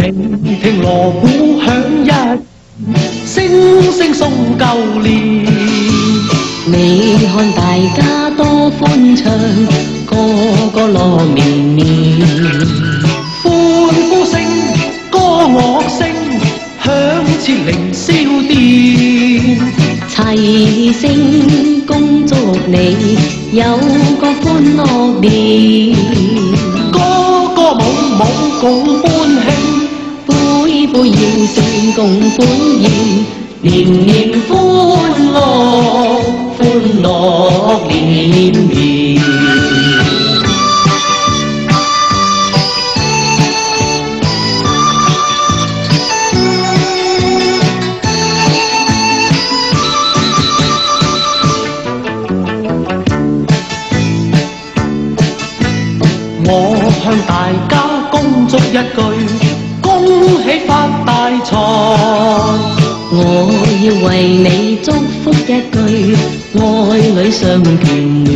聽聽鑼鼓響一，聲聲送舊年。你看大家多歡暢，個個樂綿綿。歡呼聲、歌樂聲，響徹凌霄殿。齊聲恭祝你有個歡樂年。歌歌舞舞共歡慶，杯杯宴盛共歡宴。年年歡樂，歡樂連綿。我向大家恭祝一句，恭喜發大財。我要為你祝福一句，愛侶相眷戀。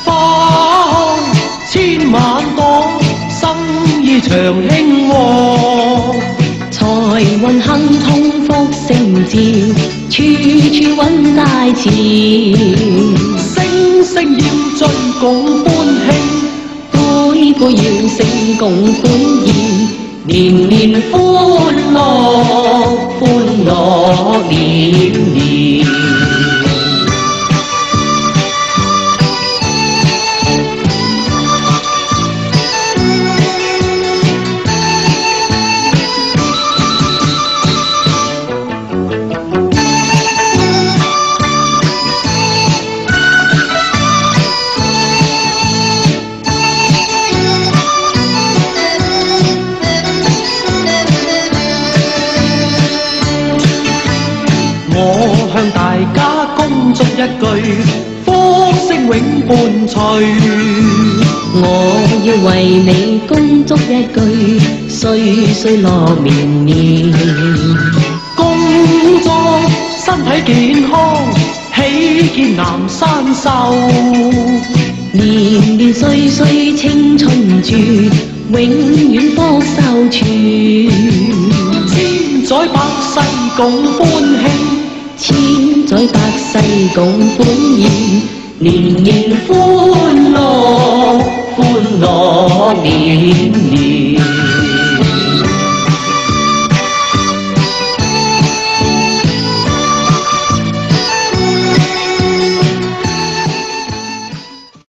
花開千萬朵，心意長興旺。財運亨通福星照，處處揾大錢。聲聲要進共歡慶，杯杯要盛共歡宴。年年歡樂，歡樂連連。我向大家恭祝一句，福星永伴隨。我要為你恭祝一句，歲歲樂綿綿。恭祝身體健康，喜見南山秀。年年歲歲青春住，永遠福壽存。千載百世共歡慶，千載百世共歡宴。年年歡樂，歡樂連